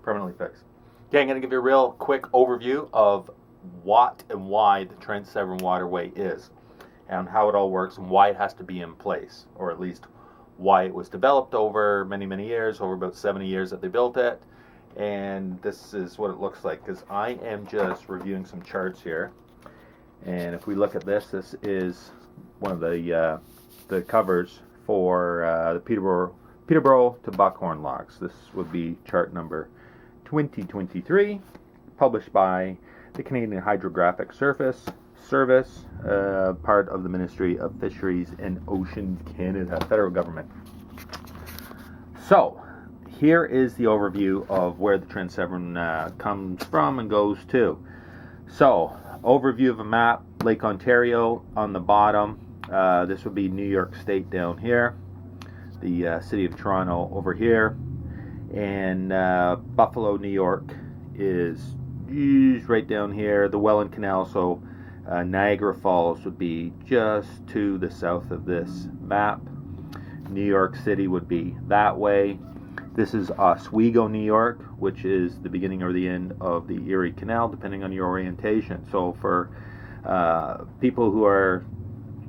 permanently fixed. Okay, I'm going to give you a real quick overview of what and why the Trent Severn Waterway is, and how it all works, and why it has to be in place, or at least why it was developed over many, many years, over about 70 years that they built it. And this is what it looks like, because I am just reviewing some charts here. And if we look at this, this is one of the covers for the Peterborough to Buckhorn locks. This would be chart number 2023, published by the Canadian Hydrographic Service, part of the Ministry of Fisheries and Oceans Canada, federal government. So, here is the overview of where the Trent Severn comes from and goes to. So, overview of a map, Lake Ontario on the bottom. This would be New York State down here, the city of Toronto over here, and Buffalo, New York is right down here, the Welland Canal. So Niagara Falls would be just to the south of this map. New York City would be that way. This is Oswego, New York, which is the beginning or the end of the Erie Canal, depending on your orientation. So for people who are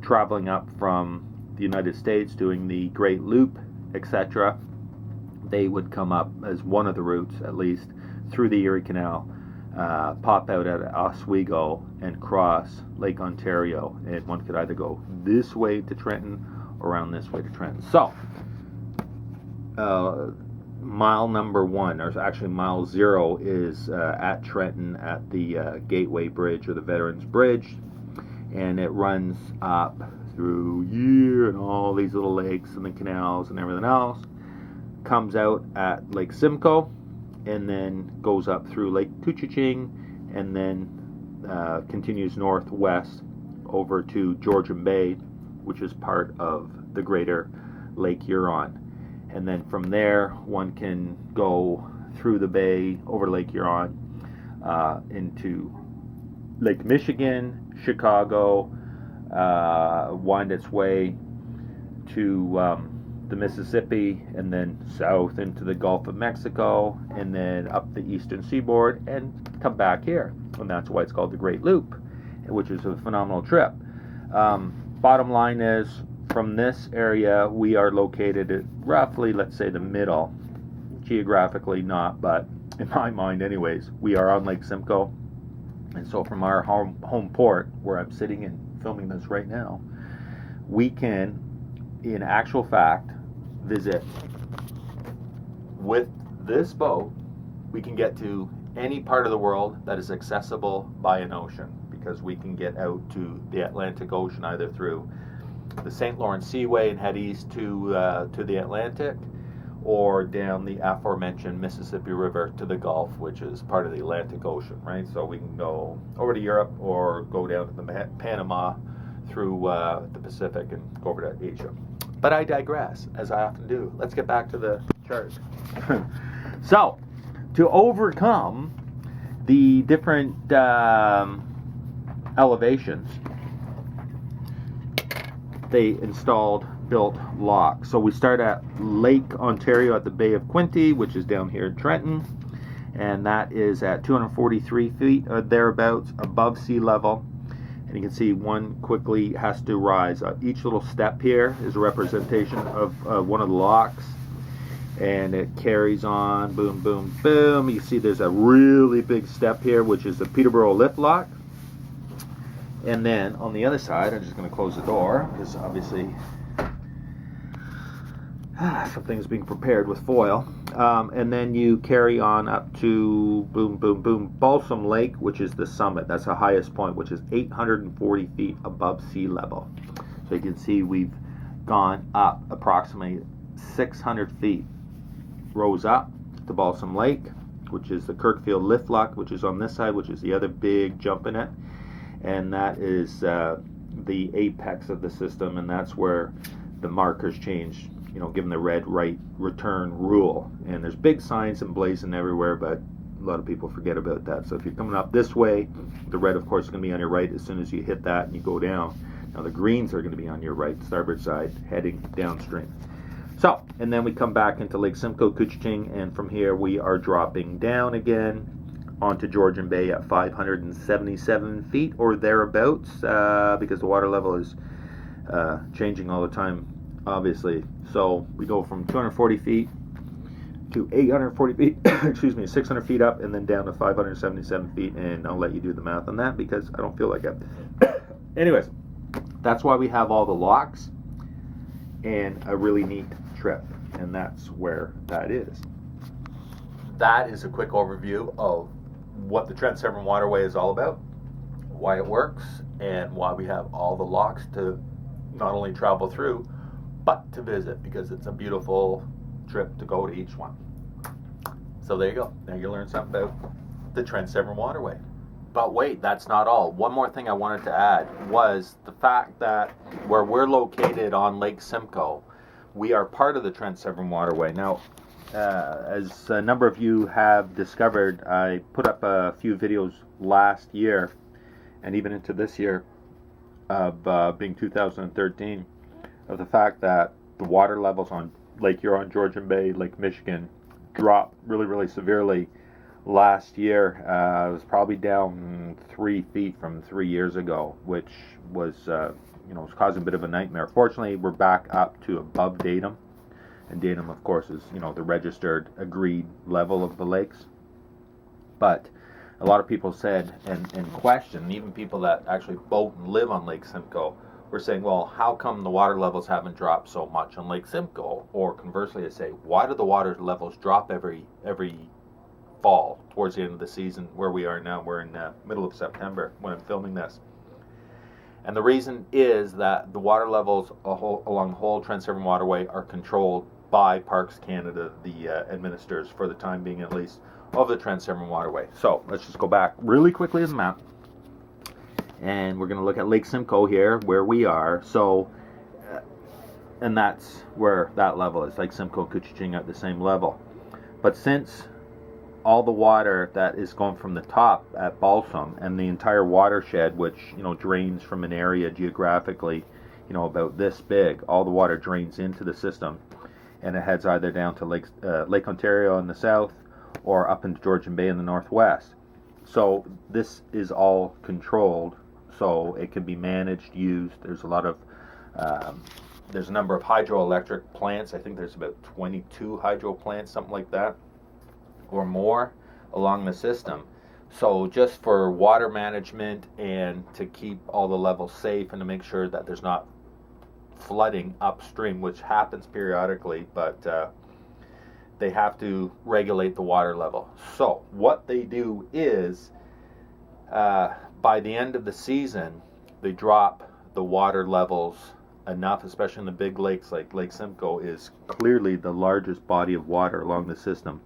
traveling up from the United States, doing the Great Loop, etc., they would come up as one of the routes, at least, through the Erie Canal, pop out at Oswego, and cross Lake Ontario. And one could either go this way to Trenton or around this way to Trenton. So, mile number 1, or actually mile 0, is at Trenton at the Gateway Bridge, or the Veterans Bridge, and it runs up through here and all these little lakes and the canals and everything else, comes out at Lake Simcoe, and then goes up through Lake Couchiching, and then continues northwest over to Georgian Bay, which is part of the greater Lake Huron. And then from there, one can go through the bay over Lake Huron into Lake Michigan, Chicago, wind its way to the Mississippi, and then south into the Gulf of Mexico, and then up the eastern seaboard, and come back here. And that's why it's called the Great Loop, which is a phenomenal trip. Bottom line is, from this area, we are located at roughly, let's say, the middle. Geographically not, but in my mind anyways, we are on Lake Simcoe. And so from our home port, where I'm sitting and filming this right now, we can, in actual fact, visit with this boat. We can get to any part of the world that is accessible by an ocean, because we can get out to the Atlantic Ocean either through the St. Lawrence Seaway and head east to the Atlantic, or down the aforementioned Mississippi River to the Gulf, which is part of the Atlantic Ocean, right? So we can go over to Europe, or go down to the Panama through the Pacific and go over to Asia. But I digress, as I often do. Let's get back to the chart. So, to overcome the different elevations, they built locks. So we start at Lake Ontario at the Bay of Quinte, which is down here in Trenton, and that is at 243 feet or thereabouts above sea level. And you can see one quickly has to rise. Each little step here is a representation of one of the locks, and it carries on, boom, boom, boom. You see there's a really big step here, which is the Peterborough lift lock. And then on the other side, I'm just going to close the door, because obviously something's being prepared with foil. And then you carry on up to, boom, boom, boom, Balsam Lake, which is the summit. That's the highest point, which is 840 feet above sea level. So you can see we've gone up approximately 600 feet. Rose up to Balsam Lake, which is the Kirkfield lift lock, which is on this side, which is the other big jump in it. And that is the apex of the system, and that's where the markers change, given the red right return rule. And there's big signs emblazoned everywhere, but a lot of people forget about that. So if you're coming up this way, the red, of course, is going to be on your right as soon as you hit that and you go down. Now the greens are going to be on your right, starboard side, heading downstream. So, and then we come back into Lake Simcoe, Couchiching, and from here we are dropping down again onto Georgian Bay at 577 feet or thereabouts, because the water level is changing all the time, obviously. So we go from 240 feet to 840 feet, excuse me, 600 feet up, and then down to 577 feet, and I'll let you do the math on that because I don't feel like it. Anyways, that's why we have all the locks and a really neat trip, and that's where that is. That is a quick overview of what the Trent Severn Waterway is all about, why it works, and why we have all the locks to not only travel through, but to visit, because it's a beautiful trip to go to each one. So there you go. Now you learned something about the Trent Severn Waterway. But wait, that's not all. One more thing I wanted to add was the fact that where we're located on Lake Simcoe, we are part of the Trent Severn Waterway. Now, as a number of you have discovered, I put up a few videos last year and even into this year of being 2013 of the fact that the water levels on Lake Huron, Georgian Bay, Lake Michigan dropped really, really severely last year. It was probably down 3 feet from 3 years ago, which was, was causing a bit of a nightmare. Fortunately, we're back up to above datum. And datum, of course, is, the registered, agreed level of the lakes. But a lot of people said and questioned, even people that actually boat and live on Lake Simcoe, were saying, well, how come the water levels haven't dropped so much on Lake Simcoe? Or conversely, they say, why do the water levels drop every fall towards the end of the season where we are now? We're in middle of September when I'm filming this. And the reason is that the water levels along the whole Trent Severn Waterway are controlled by Parks Canada, the administrators, for the time being at least, of the Trent Severn Waterway. So let's just go back really quickly to the map. And we're going to look at Lake Simcoe here, where we are. So, and that's where that level is, Lake Simcoe, Couchiching at the same level. But since all the water that is going from the top at Balsam and the entire watershed, which, drains from an area geographically, about this big, all the water drains into the system, and it heads either down to Lake Ontario in the south or up into Georgian Bay in the northwest. So this is all controlled, so it can be managed, used. There's a lot of, there's a number of hydroelectric plants. I think there's about 22 hydro plants, something like that, or more along the system. So just for water management and to keep all the levels safe and to make sure that there's not flooding upstream, which happens periodically, but they have to regulate the water level. So what they do is, by the end of the season, they drop the water levels enough, especially in the big lakes. Like Lake Simcoe is clearly the largest body of water along the system,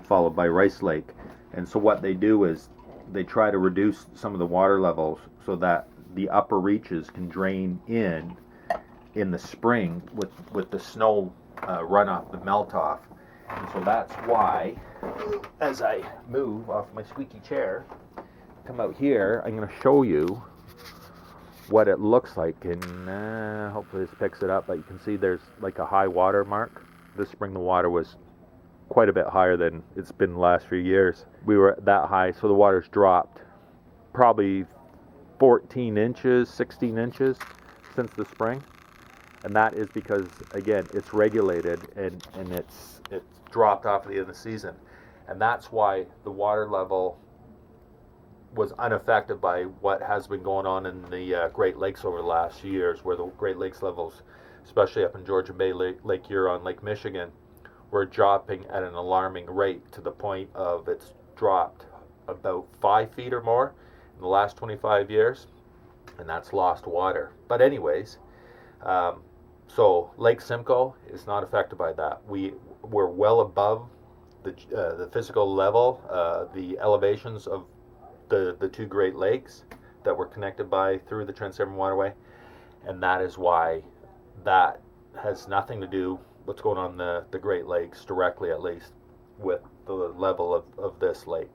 followed by Rice Lake. And so what they do is they try to reduce some of the water levels so that the upper reaches can drain in the spring with the snow runoff, the melt off. And so that's why, as I move off my squeaky chair, come out here, I'm going to show you what it looks like, and hopefully this picks it up, but you can see there's like a high water mark. This spring the water was quite a bit higher than it's been the last few years. We were that high, so the water's dropped probably 14 inches, 16 inches since the spring. And that is because, again, it's regulated and it's dropped off at the end of the season. And that's why the water level was unaffected by what has been going on in the Great Lakes over the last few years, where the Great Lakes levels, especially up in Georgian Bay, Lake Huron, Lake Michigan, were dropping at an alarming rate to the point of it's dropped about 5 feet or more in the last 25 years, and that's lost water. But anyways, so Lake Simcoe is not affected by that. We're well above the physical level, the elevations of the two Great Lakes that we're connected by through the Trent Severn Waterway, and that is why that has nothing to do what's going on in the Great Lakes directly, at least, with the level of this lake.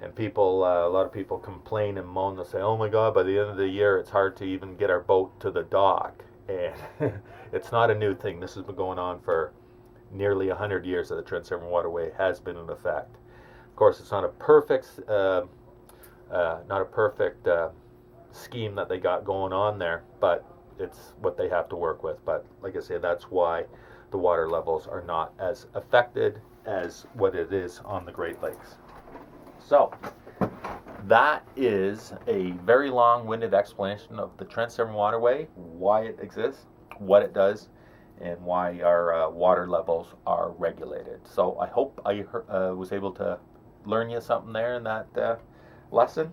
And people, a lot of people complain and moan. They'll say, oh my God, by the end of the year it's hard to even get our boat to the dock. And it's not a new thing. This has been going on for nearly 100 years that the Trent Severn Waterway has been in effect. Of course, it's not a perfect scheme that they got going on there, but it's what they have to work with. But like I say, that's why the water levels are not as affected as what it is on the Great Lakes. So that is a very long-winded explanation of the Trent Severn Waterway, why it exists, what it does, and why our water levels are regulated. So I hope I was able to learn you something there in that lesson,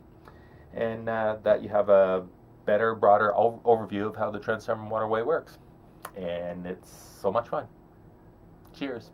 and that you have a better, broader overview of how the Trent Severn Waterway works. And it's so much fun. Cheers.